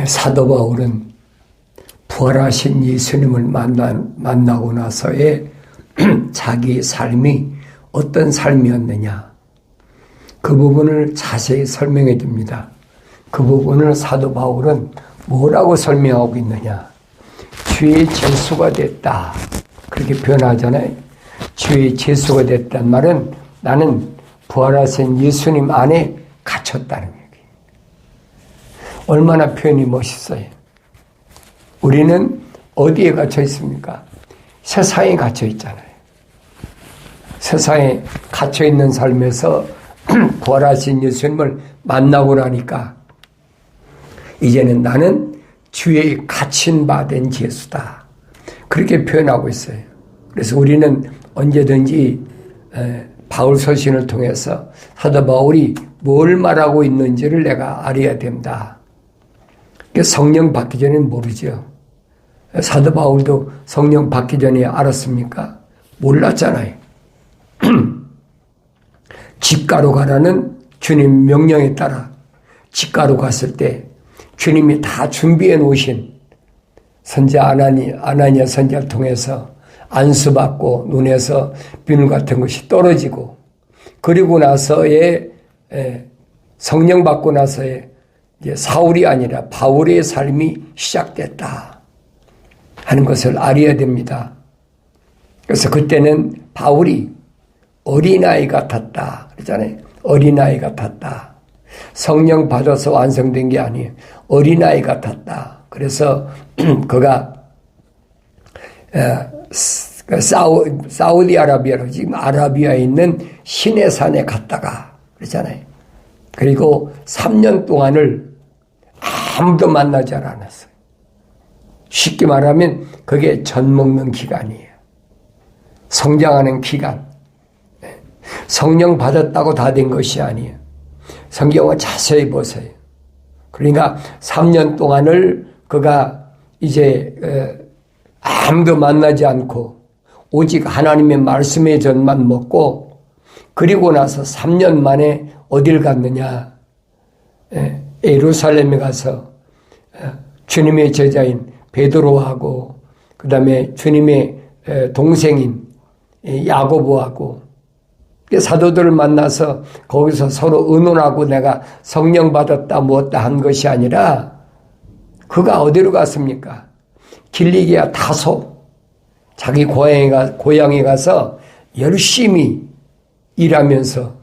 사도 바울은 부활하신 예수님을 만나고 나서의 자기 삶이 어떤 삶이었느냐, 그 부분을 자세히 설명해 줍니다. 그 부분을 사도 바울은 뭐라고 설명하고 있느냐, 주의 제수가 됐다, 그렇게 표현하잖아요. 주의 제수가 됐다는 말은 나는 부활하신 예수님 안에 갇혔다는 얘기예요. 얼마나 표현이 멋있어요. 우리는 어디에 갇혀 있습니까? 세상에 갇혀 있잖아요. 세상에 갇혀 있는 삶에서 부활하신 예수님을 만나고 나니까 이제는 나는 주의 갇힌 바 된 제수다, 그렇게 표현하고 있어요. 그래서 우리는 언제든지 바울 서신을 통해서 사도 바울이 뭘 말하고 있는지를 내가 알아야 된다. 성령 받기 전에는 모르죠. 사도 바울도 성령 받기 전에 알았습니까? 몰랐잖아요. 직가로 가라는 주님 명령에 따라 직가로 갔을 때 주님이 다 준비해 놓으신 선지자 아나니아 선지자를 통해서 안수받고 눈에서 비늘 같은 것이 떨어지고, 그리고 나서의 성령 받고 나서의 이제 사울이 아니라 바울의 삶이 시작됐다 하는 것을 알아야 됩니다. 그래서 그때는 바울이 어린아이 같았다 그러잖아요. 어린아이 같았다. 성령 받아서 완성된 게 아니에요. 어린아이 같았다. 그래서 그가 사우디아라비아로, 지금 아라비아에 있는 시내산에 갔다가 그러잖아요. 그리고 3년 동안을 아무도 만나지 않았어요. 쉽게 말하면 그게 젖 먹는 기간이에요. 성장하는 기간. 성령 받았다고 다 된 것이 아니에요. 성경을 자세히 보세요. 그러니까 3년 동안을 그가 이제 아무도 만나지 않고 오직 하나님의 말씀의 젖만 먹고, 그리고 나서 3년 만에 어딜 갔느냐, 예루살렘에 가서 주님의 제자인 베드로하고 그 다음에 주님의 동생인 야고보하고 사도들을 만나서 거기서 서로 의논하고 내가 성령 받았다 무엇다 한 것이 아니라, 그가 어디로 갔습니까? 길리기아 다소, 자기 고향에 가서 열심히 일하면서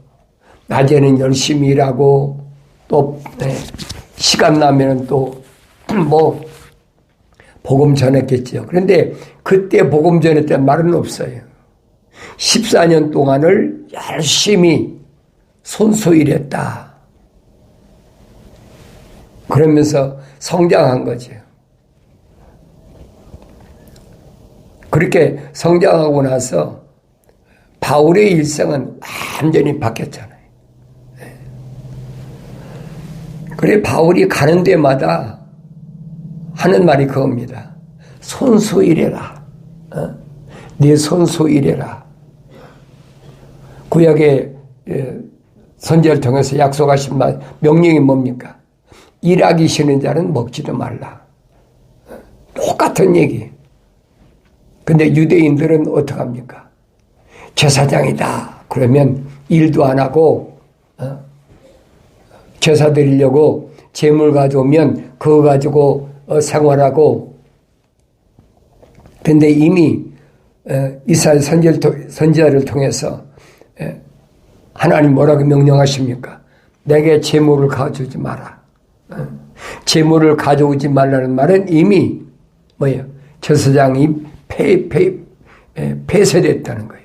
낮에는 열심히 일하고 또 시간 나면은 또 복음 전했겠죠. 그런데 그때 복음 전했다는 말은 없어요. 14년 동안을 열심히 손수 일했다. 그러면서 성장한 거죠. 그렇게 성장하고 나서 바울의 일생은 완전히 바뀌었잖아요. 그래 바울이 가는 데마다 하는 말이 그겁니다. 손수 일해라. 네 손수 일해라. 구약의 선지자를 통해서 약속하신 말, 명령이 뭡니까? 일하기 싫은 자는 먹지도 말라. 똑같은 얘기. 근데 유대인들은 어떡합니까? 제사장이다 그러면 일도 안 하고 제사 드리려고 재물 가져오면 그거 가지고 생활하고. 근데 이미 이사야 선지자를 통해서 하나님 뭐라고 명령하십니까? 내게 재물을 가져오지 마라. 재물을 가져오지 말라는 말은 이미 뭐예요? 제사장이 폐쇄됐다는 거예요.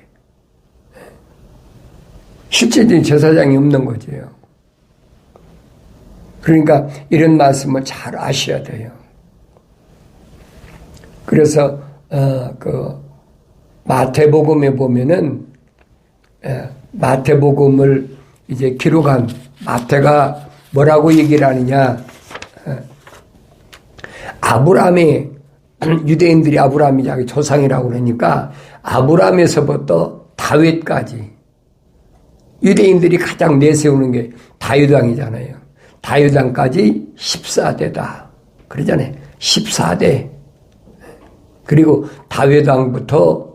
실질적인 제사장이 없는 거죠. 그러니까 이런 말씀을 잘 아셔야 돼요. 그래서 그 마태복음에 보면은 마태복음을 이제 기록한 마태가 뭐라고 얘기를 하느냐? 아브라함의 유대인들이 아브라함이 자기 조상이라고 그러니까 아브라함에서부터 다윗까지 유대인들이 가장 내세우는 게 다윗왕이잖아요. 다윗왕까지 14대다. 그러잖아요. 14대. 그리고 다윗 왕부터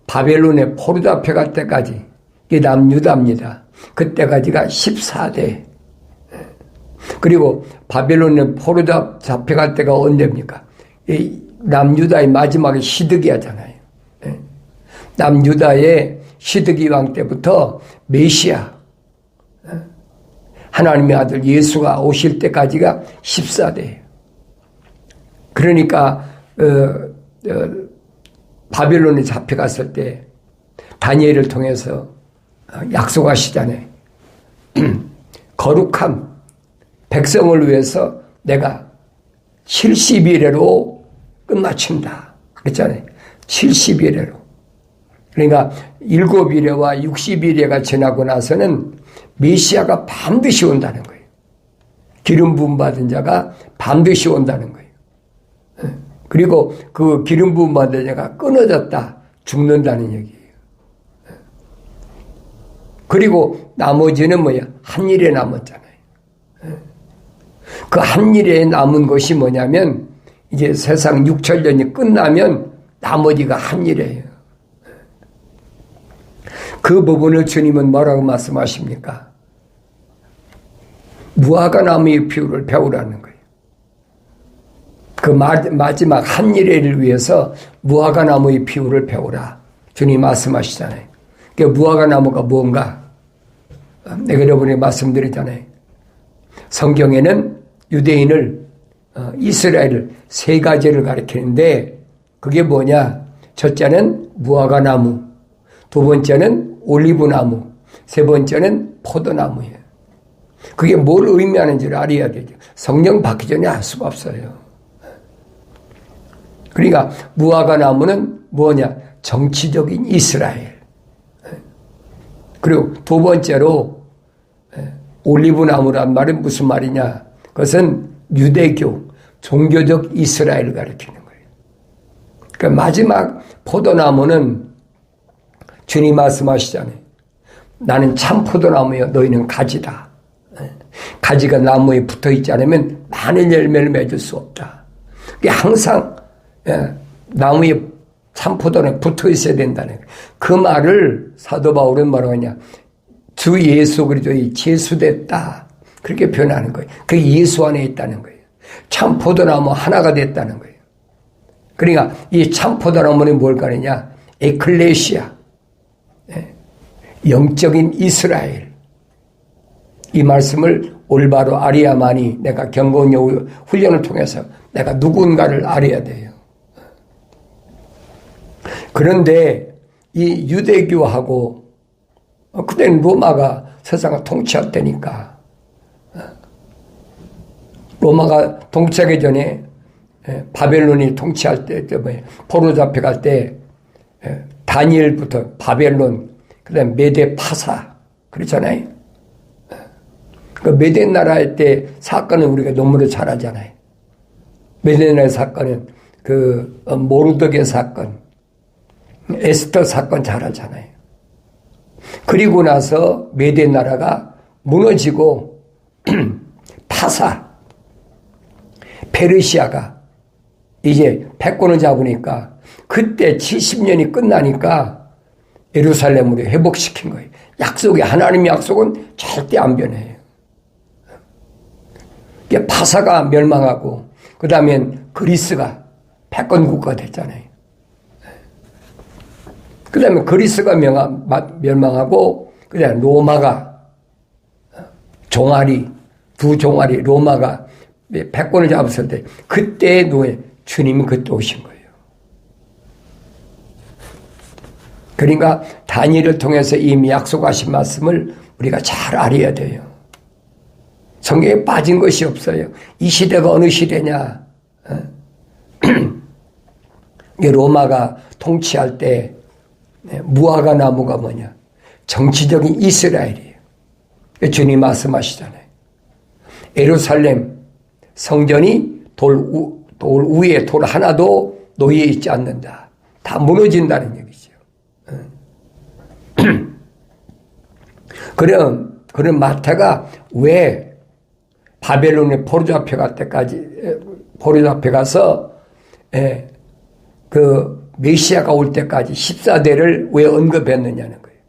바벨론의 포로 잡혀갈 때까지, 이게 남유다입니다. 그때까지가 14대. 그리고 바벨론의 포로 잡혀갈 때가 언제입니까? 이 남유다의 마지막에 시드기야잖아요. 남유다의 시드기 왕 때부터 메시아, 하나님의 아들 예수가 오실 때까지가 14대예요. 그러니까 바벨론에 잡혀갔을 때 다니엘을 통해서 약속하시잖아요. 거룩함, 백성을 위해서 내가 70일에로 끝마친다. 그랬잖아요. 70일에로. 그러니까 7일에와 60일에가 지나고 나서는 메시아가 반드시 온다는 거예요. 기름 부음 받은 자가 반드시 온다는 거예요. 그리고 그 기름 부음 받은 자가 끊어졌다, 죽는다는 얘기예요. 그리고 나머지는 뭐야? 한 일에 남았잖아요. 그 한 일에 남은 것이 뭐냐면 이제 세상 6천년이 끝나면 나머지가 한 일이에요. 그 부분을 주님은 뭐라고 말씀하십니까? 무화과 나무의 비유를 배우라는 거예요. 그 마지막 한 일을 위해서 무화과 나무의 비유를 배우라. 주님 말씀하시잖아요. 그 무화과 나무가 뭔가? 내가 여러분에게 말씀드리잖아요. 성경에는 유대인을, 이스라엘을 세 가지를 가리키는데 그게 뭐냐? 첫째는 무화과 나무, 두 번째는 올리브 나무, 세 번째는 포도나무예요. 그게 뭘 의미하는지를 알아야 되죠. 성령 받기 전에 알 수가 없어요. 그러니까 무화과 나무는 뭐냐? 정치적인 이스라엘. 그리고 두 번째로 올리브 나무란 말은 무슨 말이냐? 그것은 유대교, 종교적 이스라엘을 가리키는 거예요. 그러니까 마지막 포도나무는 주님 말씀하시잖아요. 나는 참 포도나무여, 너희는 가지다. 가지가 나무에 붙어 있지 않으면 많은 열매를 맺을 수 없다. 그게 항상 나무에 참 포도는 붙어 있어야 된다는 거예요. 그 말을 사도 바울은 뭐라고 하냐? 주 예수 그리스도의 제수됐다. 그렇게 표현하는 거예요. 그 예수 안에 있다는 거예요. 참 포도나무 하나가 됐다는 거예요. 그러니까 이 참 포도나무는 뭘까 하느냐? 에클레시아, 영적인 이스라엘. 이 말씀을 올바로 알아야만이 내가 경건 훈련을 통해서 내가 누군가를 알아야 돼요. 그런데 이 유대교하고 그때는 로마가 세상을 통치할 때니까 로마가 통치하기 전에 바벨론이 통치할 때 포로 잡혀갈 때 다니엘부터 바벨론 그다음에 메데 파사 그렇잖아요. 그 메데 나라의 때 사건은 우리가 너무나 잘 알잖아요. 메데 나라의 사건은 그 모르드게 사건, 에스더 사건 잘 알잖아요. 그리고 나서 메데 나라가 무너지고 파사, 페르시아가 이제 패권을 잡으니까 그때 70년이 끝나니까 예루살렘으로 회복시킨 거예요. 약속이 하나님의 약속은 절대 안 변해요. 파사가 멸망하고 그 다음엔 그리스가 패권국가가 됐잖아요. 그 다음에 그리스가 멸망하고 그 다음에 로마가 종아리 두 종아리 로마가 패권을 잡았을 때 그때의 노예 주님이 그때 오신 거예요. 그러니까 다니엘을 통해서 이미 약속하신 말씀을 우리가 잘 알아야 돼요. 성경에 빠진 것이 없어요. 이 시대가 어느 시대냐? 로마가 통치할 때 무화과 나무가 뭐냐? 정치적인 이스라엘이에요. 주님 말씀하시잖아요. 예루살렘 성전이 돌 위에 돌 하나도 놓여 있지 않는다. 다 무너진다는 얘기죠. 그런 마태가 왜 바벨론에 포로 잡혀갈 때까지 포로 앞에 가서 그 메시아가 올 때까지 14대를 왜 언급했느냐는 거예요.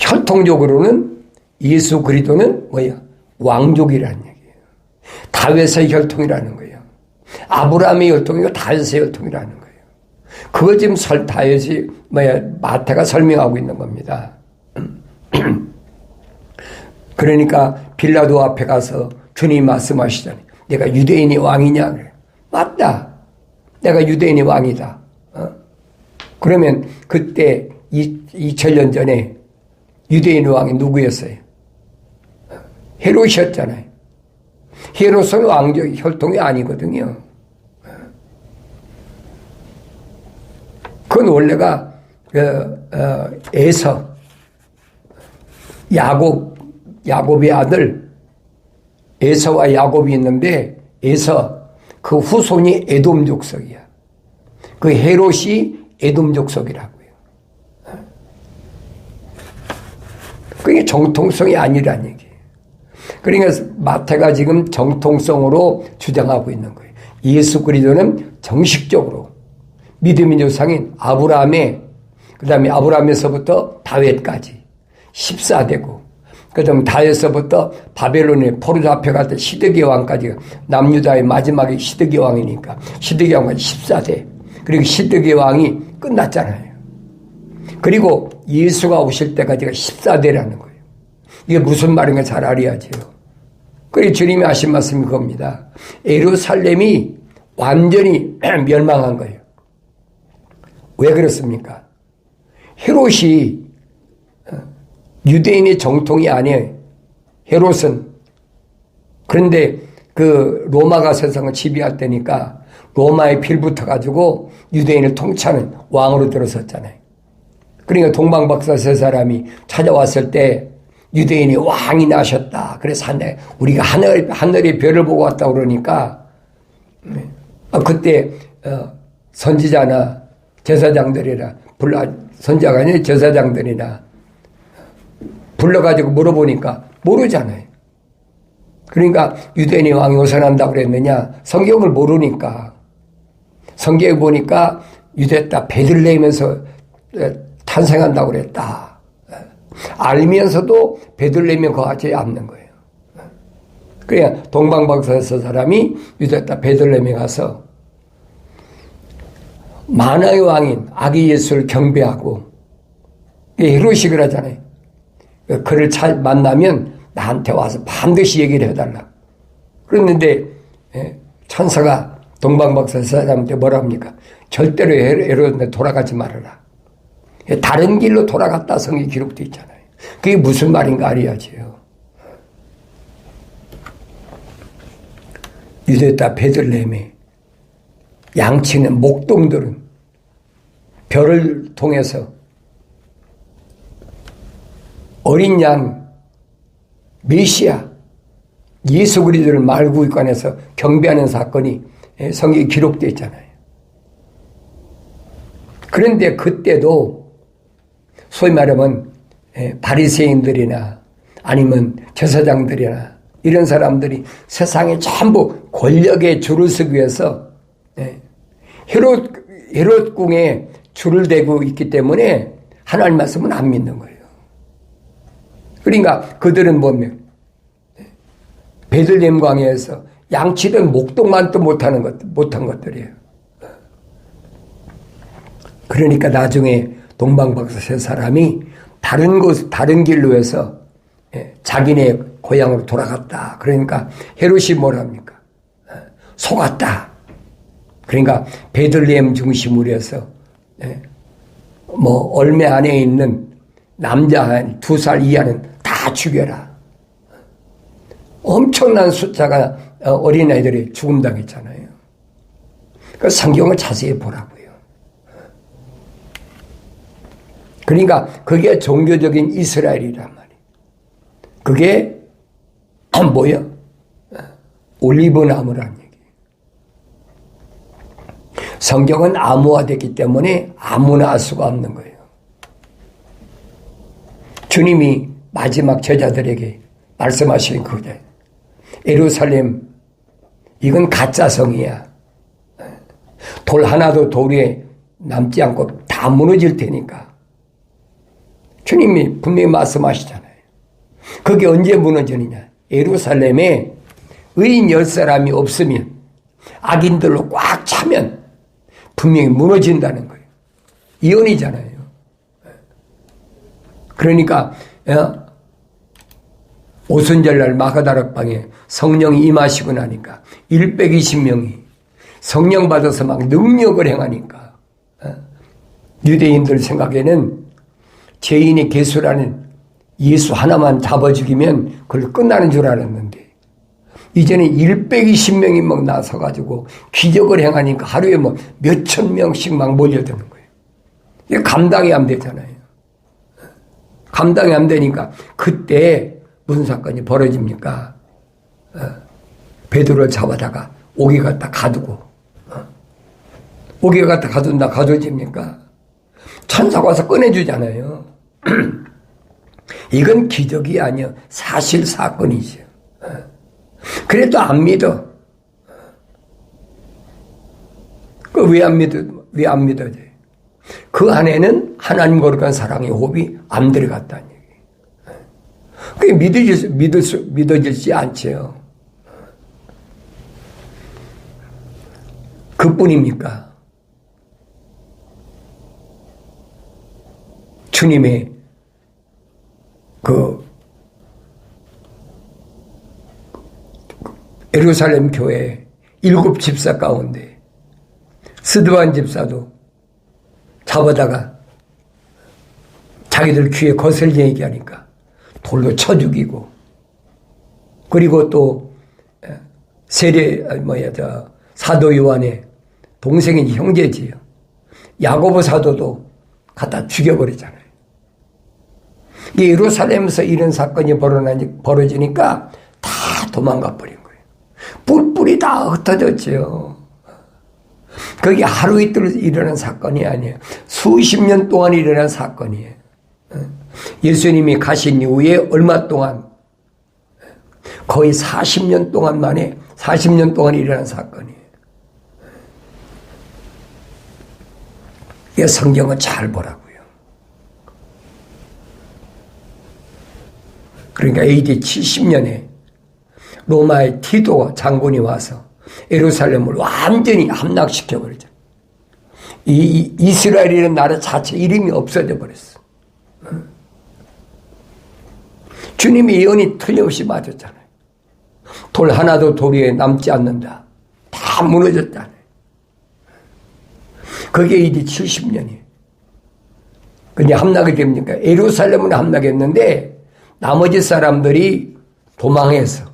혈통적으로는 예수 그리스도는 뭐야? 왕족이라는 얘기예요. 다윗의 혈통이라는 거예요. 아브라함의 혈통이고 다윗의 혈통이라는 거예요. 그걸 지금 다윗이 마태가 설명하고 있는 겁니다. 그러니까 빌라도 앞에 가서 주님 말씀하시잖아요. 내가 유대인의 왕이냐? 그래. 맞다. 내가 유대인의 왕이다. 그러면 그때 2000년 전에 유대인의 왕이 누구였어요? 헤롯이었잖아요. 헤롯은 왕족 혈통이 아니거든요. 그건 원래가 에서 야곱의 아들 에서와 야곱이 있는데 에서 그 후손이 에돔 족속이야. 그 헤롯이 에돔 족속이라고요. 그게 정통성이 아니라는 얘기예요. 그러니까 마태가 지금 정통성으로 주장하고 있는 거예요. 예수 그리스도는 정식적으로 믿음의 조상인 아브라함의, 그 다음에 아브라함에서부터 다윗까지 14대고, 그 다음에 다윗에서부터 바벨론의 포로 잡혀갈 때 시드기야 왕까지, 남유다의 마지막에 시드기야 왕이니까 시드기야 왕까지 14대. 그리고 시드기야 왕이 끝났잖아요. 그리고 예수가 오실 때까지가 14대라는 거예요. 이게 무슨 말인가 잘 알아야죠. 그리고 주님이 하신 말씀이 그겁니다. 예루살렘이 완전히 멸망한 거예요. 왜 그렇습니까? 헤롯이 유대인의 정통이 아니에요. 헤롯은. 그런데 그 로마가 세상을 지배할 때니까 로마의 필 붙어가지고 유대인을 통치하는 왕으로 들어섰잖아요. 그러니까 동방박사 세 사람이 찾아왔을 때 유대인이 왕이 나셨다. 그래서 우리가 하늘의 별을 보고 왔다 그러니까 그때 선지자나 제사장들이나 선지자가 아니라 제사장들이나 불러가지고 물어보니까 모르잖아요. 그러니까 유대인이 왕이 오선한다고 그랬느냐? 성경을 모르니까. 성경에 보니까 유대 땅 베들레헴에서 탄생한다고 그랬다. 알면서도 베들레헴에 거하지 않는 거예요. 그냥 동방박사에서 사람이 유대 땅 베들레헴에 가서 만왕의 왕인 아기 예수를 경배하고 헤롯이 그러잖아요. 그를 만나면 나한테 와서 반드시 얘기를 해달라. 그랬는데 천사가 동방박사 사람한테 뭐라 합니까? 절대로 헤롯한테 돌아가지 말아라. 다른 길로 돌아갔다 성경에 기록되어 있잖아요. 그게 무슨 말인가 알아야지요. 유대 땅 베들레헴에 양치는 목동들은 별을 통해서 어린 양 메시아 예수 그리스도를 말구관에서 경배하는 사건이 성경에 기록되어 있잖아요. 그런데 그때도 소위 말하면 바리새인들이나 아니면 제사장들이나 이런 사람들이 세상에 전부 권력에 줄을 서기 위해서 헤롯 궁에 줄을 대고 있기 때문에 하나님 말씀은 안 믿는 거예요. 그러니까 그들은 뭐면 베들레헴 광야에서 양치던 목동만도 못한 것들이에요. 그러니까 나중에 동방박사 세 사람이 다른 길로 해서 자기네 고향으로 돌아갔다. 그러니까 헤롯이 뭐랍니까? 속았다. 그러니까 베들레헴 중심으로 해서 얼매 안에 있는 남자 한 2살 이하는 다 죽여라. 엄청난 숫자가 어린아이들이 죽음당했잖아요. 그 성경을 자세히 보라고요. 그러니까 그게 종교적인 이스라엘이란 말이에요. 그게 뭐야? 올리브 나무라는 얘기예요. 성경은 암호화됐기 때문에 아무나 알 수가 없는 거예요. 주님이 마지막 제자들에게 말씀하신 그거예요. 예루살렘 이건 가짜성이야. 돌 하나도 돌 위에 남지 않고 다 무너질 테니까. 주님이 분명히 말씀하시잖아요. 그게 언제 무너지느냐. 예루살렘에 의인 10사람이 없으면, 악인들로 꽉 차면 분명히 무너진다는 거예요. 이언이잖아요. 그러니까 오순절날 마가다락방에 성령이 임하시고 나니까 120명이 성령 받아서 막 능력을 행하니까 유대인들 생각에는 죄인의 개수라는 예수 하나만 잡아 죽이면 그걸 끝나는 줄 알았는데 이제는 120명이 막 나서가지고 기적을 행하니까 하루에 뭐 몇천 명씩 막 몰려드는 거예요. 이게 감당이 안 되잖아요. 감당이 안 되니까 그때 무슨 사건이 벌어집니까? 베드로를 잡아다가 옥에 갖다 가두고 옥에 갖다 가둔다 가둬집니까? 천사가 와서 꺼내주잖아요. 이건 기적이 아니요 사실 사건이죠. 그래도 안 믿어. 그 왜 안 믿어? 왜 안 믿어져? 그 안에는 하나님 거룩한 사랑의 호흡이 안 들어갔다는 얘기. 그게 믿어지지 않죠. 그뿐입니까? 주님의 예루살렘 교회 7 집사 가운데 스드반 집사도 잡아다가 자기들 귀에 거슬리 얘기하니까 돌로 쳐 죽이고, 그리고 또 사도 요한의 동생인 형제지요. 야고보 사도도 갖다 죽여버리잖아요. 예루살렘에서 이런 사건이 벌어지니까 다 도망가 버린 거예요. 뿔뿔이 다 흩어졌죠. 그게 하루 이틀 일어난 사건이 아니에요. 수십 년 동안 일어난 사건이에요. 예수님이 가신 이후에 얼마 동안, 거의 40년 동안 만에 40년 동안 일어난 사건이에요. 이 성경은 잘 보라고요. 그러니까 AD 70년에 로마의 티도 장군이 와서 예루살렘을 완전히 함락시켜버리죠. 이 이스라엘이라는 나라 자체 이름이 없어져 버렸어. 주님의 예언이 틀림없이 맞았잖아요. 돌 하나도 돌 위에 남지 않는다. 다 무너졌잖아요. 그게 AD 70년이에요. 근데 함락이 됩니까? 예루살렘은 함락했는데 나머지 사람들이 도망해서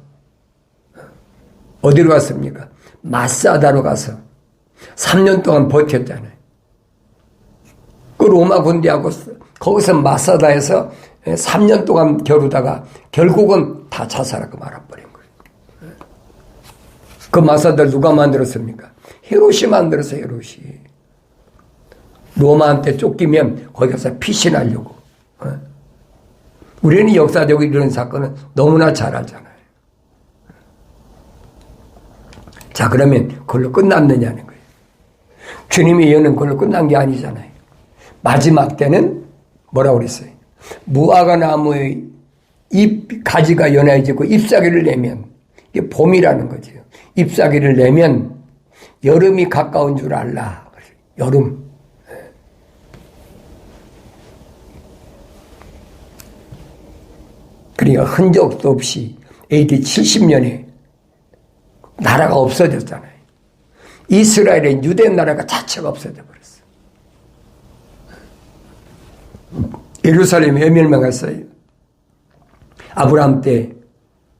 어디로 갔습니까? 마사다로 가서 3년 동안 버텼잖아요. 그 로마 군대하고 거기서 마사다에서 3년 동안 겨루다가 결국은 다 자살하고 말아버린 거예요. 그 마사다를 누가 만들었습니까? 헤롯이 만들었어요. 헤롯이. 로마한테 쫓기면 거기 가서 피신하려고. 우리는 역사적으로 이런 사건은 너무나 잘 알잖아요. 자, 그러면 그걸로 끝났느냐는 거예요. 주님의 예언은 그걸로 끝난 게 아니잖아요. 마지막 때는 뭐라고 그랬어요? 무화과 나무의 잎, 가지가 연해지고 잎사귀를 내면, 이게 봄이라는 거죠. 잎사귀를 내면 여름이 가까운 줄 알라. 여름. 그러니까 흔적도 없이 AD 70년에 나라가 없어졌잖아요. 이스라엘의 유대 나라가 자체가 없어져 버렸어요. 예루살렘이 왜 멸망했어요? 아브라함 때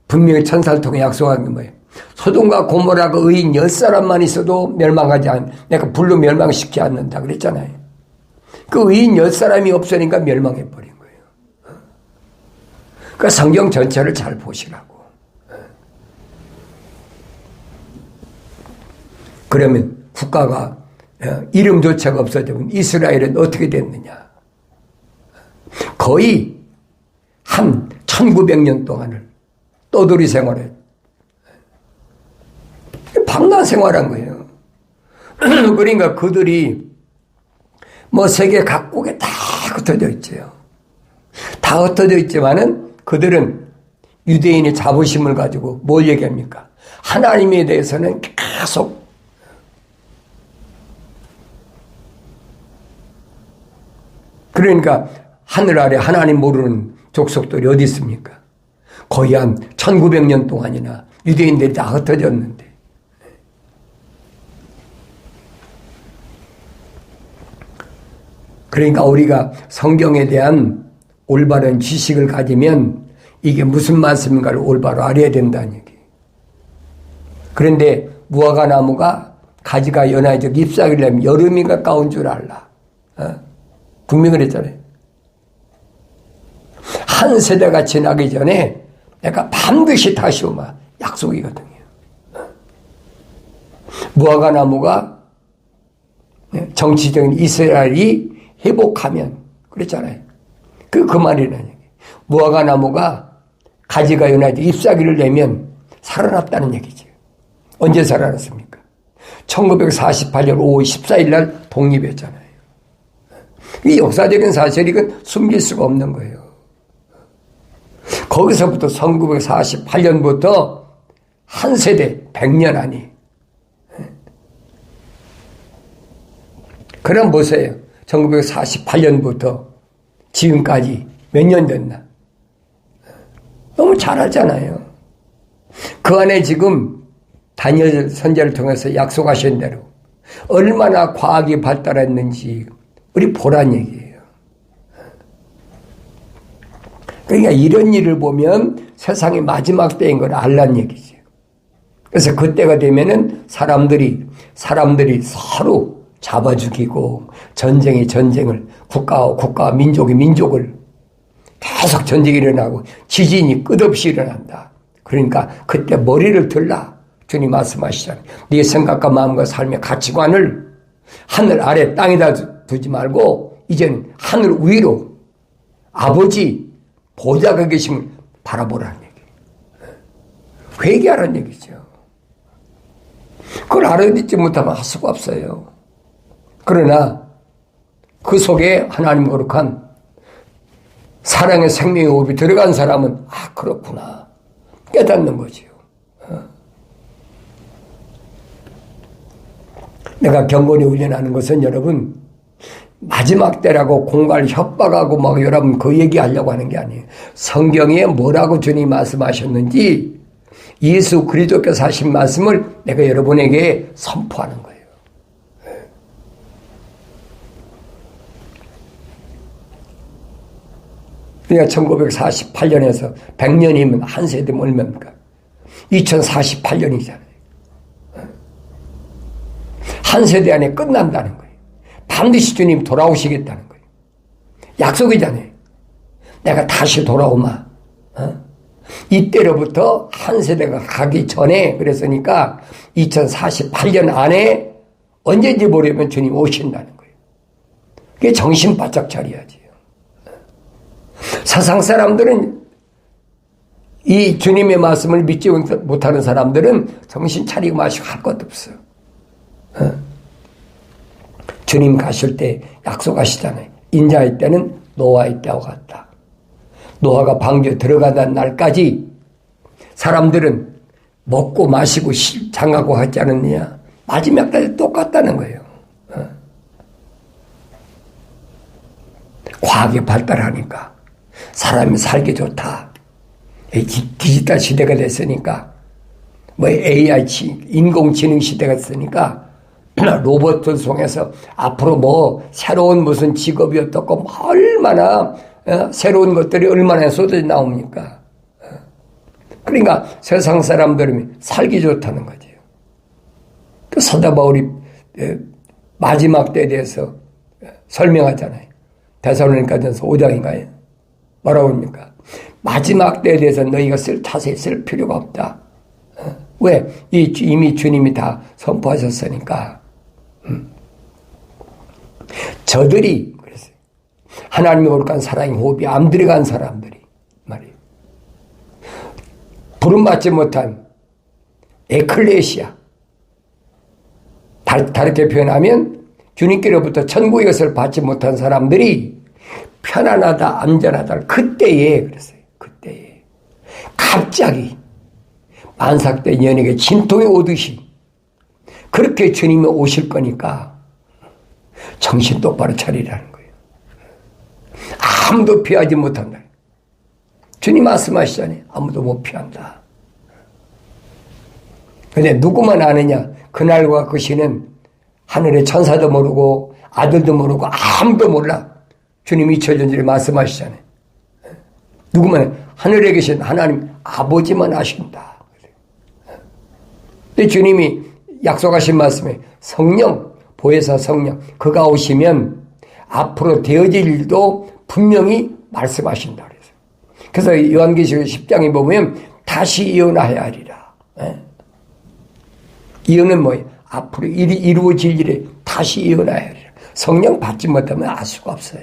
분명히 천사를 통해 약속한 게 뭐예요? 소돔과 고모라 그 의인 10사람만 있어도 멸망하지 않, 내가 불로 멸망시키지 않는다 그랬잖아요. 그 의인 10사람이 없으니까 멸망해버린 거예요. 그 성경 전체를 잘 보시라고. 그러면 국가가 이름조차가 없어지면 이스라엘은 어떻게 됐느냐? 거의 한 1900년 동안을 떠돌이 생활을 황홀한 생활한 거예요. 그러니까 그들이 뭐 세계 각국에 다 흩어져 있죠. 다 흩어져 있지만은 그들은 유대인의 자부심을 가지고 뭘 얘기합니까? 하나님에 대해서는 계속 그러니까 하늘 아래 하나님 모르는 족속들이 어디 있습니까? 거의 한 1900년 동안이나 유대인들이 다 흩어졌는데 그러니까 우리가 성경에 대한 올바른 지식을 가지면 이게 무슨 말씀인가를 올바로 알아야 된다는 얘기예요. 그런데 무화과 나무가 가지가 연하여져 잎사귀를 내면 여름이 가까운 줄 알라. 분명히 그랬잖아요. 한 세대가 지나기 전에 내가 반드시 다시 오마 약속이거든요. 무화과 나무가 정치적인 이스라엘이 회복하면 그랬잖아요. 그 말이라는 얘기. 무화과 나무가 가지가 연하여져 잎사귀를 내면 살아났다는 얘기죠. 언제 살아났습니까? 1948년 5월 14일 날 독립했잖아요. 이 역사적인 사실이건 숨길 수가 없는 거예요. 거기서부터 1948년부터 한 세대 100년 안에 그럼 보세요. 1948년부터 지금까지 몇 년 됐나? 너무 잘 알잖아요. 그 안에 지금 다니엘 선지자를 통해서 약속하신 대로 얼마나 과학이 발달했는지 우리 보란 얘기예요. 그러니까 이런 일을 보면 세상의 마지막 때인 걸 알란 얘기죠. 그래서 그때가 되면은 사람들이 서로 잡아 죽이고 전쟁이 전쟁을 국가와 민족이 민족을 계속 전쟁이 일어나고 지진이 끝없이 일어난다. 그러니까 그때 머리를 들라. 주님 말씀하시잖아요. 네 생각과 마음과 삶의 가치관을 하늘 아래 땅에다 두지 말고 이제는 하늘 위로 아버지 보좌가 계심을 바라보라는 얘기예요. 회개하라는 얘기죠. 그걸 알아듣지 못하면 할 수가 없어요. 그러나 그 속에 하나님 거룩한 사랑의 생명의 호흡이 들어간 사람은 그렇구나 깨닫는 거지요. 내가 경건히 훈련하는 것은 여러분 마지막 때라고 공갈 협박하고 막 여러분 그 얘기하려고 하는 게 아니에요. 성경에 뭐라고 주님 말씀하셨는지 예수 그리스도께서 하신 말씀을 내가 여러분에게 선포하는 거예요. 그러니까 1948년에서 100년이면 한 세대면 얼마입니까? 2048년이잖아요. 한 세대 안에 끝난다는 거예요. 반드시 주님 돌아오시겠다는 거예요. 약속이잖아요. 내가 다시 돌아오마. 이때로부터 한 세대가 가기 전에 그랬으니까 2048년 안에 언제인지 모르면 주님 오신다는 거예요. 그게 정신 바짝 차려야지. 세상 사람들은 이 주님의 말씀을 믿지 못하는 사람들은 정신 차리고 마시고 할 것도 없어요. 주님 가실 때 약속하시잖아요. 인자의 때는 노아의 때와 같다. 노아가 방주에 들어가는 날까지 사람들은 먹고 마시고 장가고 하지 않았느냐. 마지막 때도 똑같다는 거예요. 과학이 발달하니까 사람이 살기 좋다. 디지털 시대가 됐으니까 뭐 AI 인공지능 시대가 됐으니까 로봇을 통해서 앞으로 뭐 새로운 무슨 직업이 어떻고 얼마나 새로운 것들이 얼마나 쏟아져 나옵니까? 그러니까 세상 사람들은 살기 좋다는 거죠. 그 사도 바울이 마지막 때에 대해서 설명하잖아요. 데살로니가전서 5장인가요? 뭐라고 합니까? 마지막 때에 대해서 너희가 자세히 쓸 필요가 없다. 왜? 이미 주님이 다 선포하셨으니까. 저들이 그랬어요. 하나님의 거룩한 사랑의 호흡이 안 들어간 사람들이 말이에요. 부름받지 못한 에클레시아 다르게 표현하면 주님께로부터 천국의 것을 받지 못한 사람들이 편안하다, 안전하다. 그때에 그랬어요. 그때에 갑자기 만삭된 연예계 진통이 오듯이 그렇게 주님이 오실 거니까 정신 똑바로 차리라는 거예요. 아무도 피하지 못한다. 주님 말씀하시잖아요. 아무도 못 피한다. 근데 누구만 아느냐? 그날과 그 시는 하늘의 천사도 모르고 아들도 모르고 아무도 몰라. 주님 2000년 전에 말씀하시잖아요. 누구만 하늘에 계신 하나님 아버지만 아신다. 근데 주님이 약속하신 말씀에 성령, 보혜사 성령, 그가 오시면 앞으로 되어질 일도 분명히 말씀하신다. 그래서 요한계시록 10장에 보면 다시 예언하여야 하리라. 예언은 뭐예요? 앞으로 일이 이루어질 일에 다시 예언하여야 하리라. 성령 받지 못하면 알 수가 없어요.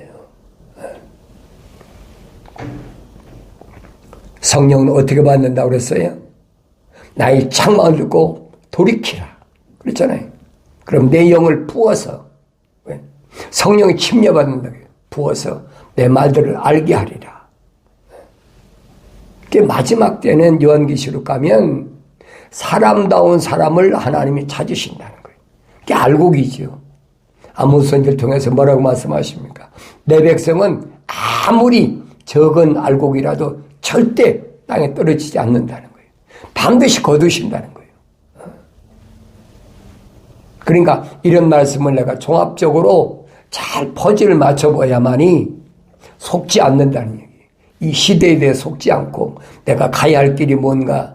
성령은 어떻게 받는다고 그랬어요? 나의 창망을 듣고 돌이키라. 그랬잖아요. 그럼 내 영을 부어서, 성령이 침략받는다. 부어서 내 말들을 알게 하리라. 마지막 때는 요한계시록 가면 사람다운 사람을 하나님이 찾으신다는 거예요. 그게 알곡이죠. 아모스서를 통해서 뭐라고 말씀하십니까? 내 백성은 아무리 적은 알곡이라도 절대 땅에 떨어지지 않는다는 거예요. 반드시 거두신다는 거예요. 그러니까 이런 말씀을 내가 종합적으로 잘 퍼즐을 맞춰봐야만이 속지 않는다는 얘기예요. 이 시대에 대해 속지 않고 내가 가야 할 길이 뭔가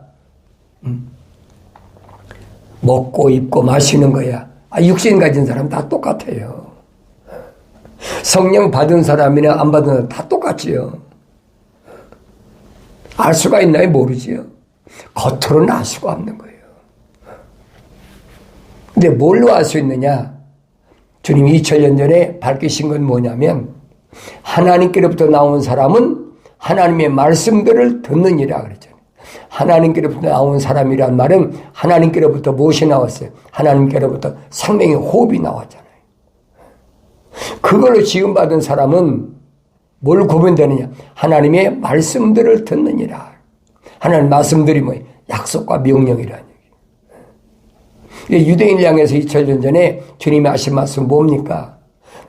먹고 입고 마시는 거야. 육신 가진 사람 다 똑같아요. 성령 받은 사람이나 안 받은 사람 다 똑같지요. 알 수가 있나요? 모르지요. 겉으로는 알 수가 없는 거예요. 근데 뭘로 알 수 있느냐? 주님이 2000년 전에 밝히신 건 뭐냐면 하나님께로부터 나온 사람은 하나님의 말씀들을 듣느니라 그랬잖아요. 하나님께로부터 나온 사람이란 말은 하나님께로부터 무엇이 나왔어요? 하나님께로부터 생명의 호흡이 나왔잖아요. 그걸로 지음받은 사람은 뭘 구분되느냐? 하나님의 말씀들을 듣느니라. 하나님 말씀들이 뭐예요? 약속과 명령이라는 얘기예요. 유대인을 향해서 2000년 전에 주님이 하신 말씀 뭡니까?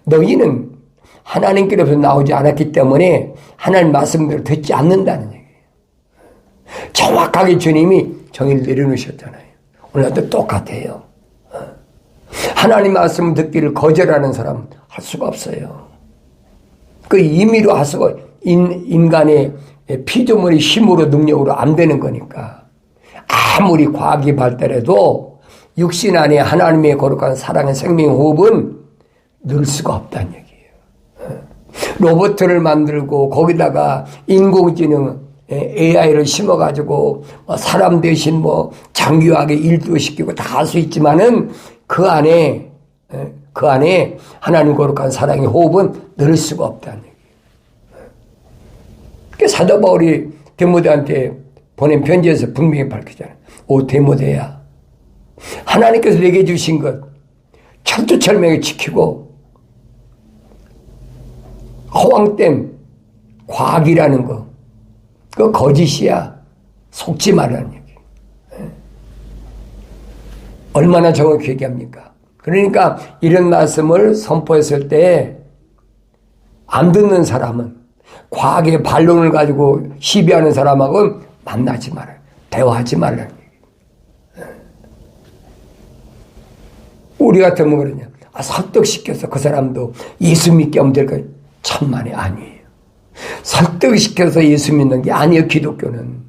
너희는 하나님께로부터 나오지 않았기 때문에 하나님 말씀대로 듣지 않는다는 얘기예요. 정확하게 주님이 정의를 내려놓으셨잖아요. 오늘도 똑같아요. 하나님 말씀 듣기를 거절하는 사람은 할 수가 없어요. 그 임의로 할 수가 인간의 피조물의 힘으로 능력으로 안 되는 거니까 아무리 과학이 발달해도 육신 안에 하나님의 거룩한 사랑의 생명의 호흡은 늘 수가 없다는 얘기예요. 로봇을 만들고 거기다가 인공지능 AI를 심어가지고 사람 대신 장교하게 일도 시키고 다 할 수 있지만은 그 안에 하나님 거룩한 사랑의 호흡은 늘 수가 없다는 얘기예요. 사도 바울이 디모데한테 보낸 편지에서 분명히 밝히잖아요. 오 디모데야, 하나님께서 내게 주신 것 철두철미하게 지키고 허황된 과학이라는 거, 그거 거짓이야. 속지 말라는 얘기. 얼마나 정확히 얘기합니까? 그러니까 이런 말씀을 선포했을 때 안 듣는 사람은, 과학의 반론을 가지고 시비하는 사람하고는 만나지 말아요. 대화하지 말라는 얘기. 우리 같으면 그러냐? 설득시켜서 그 사람도 예수 믿게 하면 될까? 천만에 아니에요. 설득시켜서 예수 믿는 게 아니에요. 기독교는.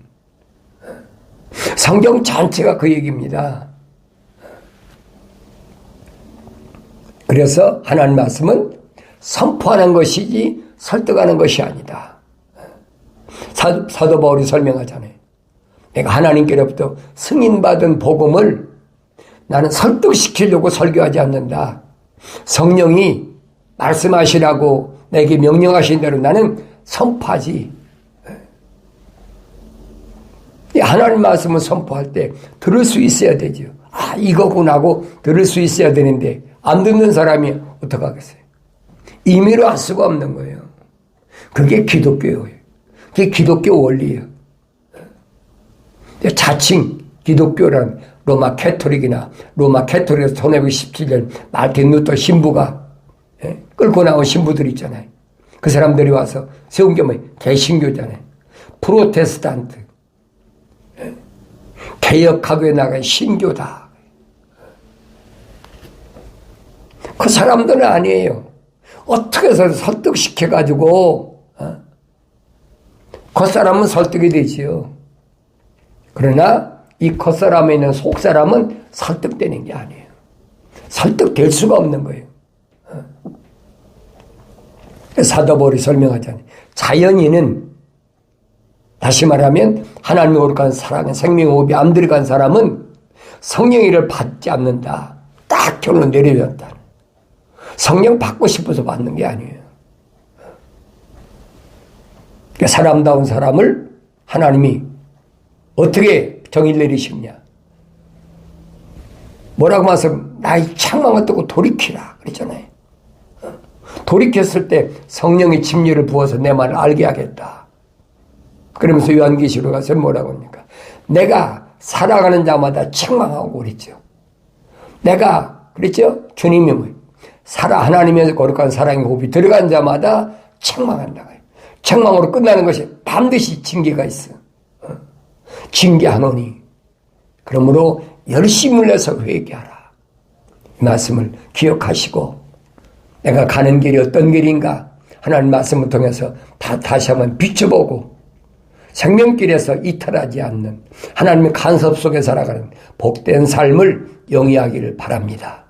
성경 전체가 그 얘기입니다. 그래서 하나님 말씀은 선포하는 것이지 설득하는 것이 아니다. 사도 바울이 설명하잖아요. 내가 하나님께로부터 승인받은 복음을 나는 설득시키려고 설교하지 않는다. 성령이 말씀하시라고 내게 명령하신 대로 나는 선포하지. 하나님 말씀을 선포할 때 들을 수 있어야 되죠. 이거구나 하고 들을 수 있어야 되는데 안 듣는 사람이 어떡하겠어요? 임의로 할 수가 없는 거예요. 그게 기독교예요. 그게 기독교 원리예요. 자칭 기독교란 로마 캐토릭에서 1517년 마르틴 루터 신부가 끌고 나온 신부들 있잖아요. 그 사람들이 와서 세운 게 뭐예요? 개신교잖아요. 프로테스탄트. 개혁하게 나간 신교다. 그 사람들은 아니에요. 어떻게 해서 설득시켜가지고, 겉사람은 설득이 되지요. 그러나 이 겉사람에 있는 속사람은 설득되는 게 아니에요. 설득될 수가 없는 거예요. 사도 바울이 설명하잖아요. 자연인은, 다시 말하면 하나님의 거룩한 사랑의 생명호흡이 안 들어간 사람은 성령의 일을 받지 않는다. 딱 결론 내려졌다. 성령 받고 싶어서 받는 게 아니에요. 그러니까 사람다운 사람을 하나님이 어떻게 정의를 내리시느냐. 뭐라고 말해서 나의 창망을 뜨고 돌이키라 그랬잖아요. 돌이켰을 때 성령의 침례를 부어서 내 말을 알게 하겠다. 그러면서 요한계시록 가서 뭐라고 합니까? 내가 살아가는 자마다 책망하고 그랬죠. 내가 그랬죠? 주님이 뭐예요? 하나님의 거룩한 사랑의 호흡이 들어간 자마다 책망한다. 책망으로 끝나는 것이 반드시 징계가 있어. 징계하노니. 그러므로 열심을 내서 회개하라. 이 말씀을 기억하시고 내가 가는 길이 어떤 길인가 하나님 말씀을 통해서 다시 한번 비춰보고 생명길에서 이탈하지 않는 하나님의 간섭 속에 살아가는 복된 삶을 영위하기를 바랍니다.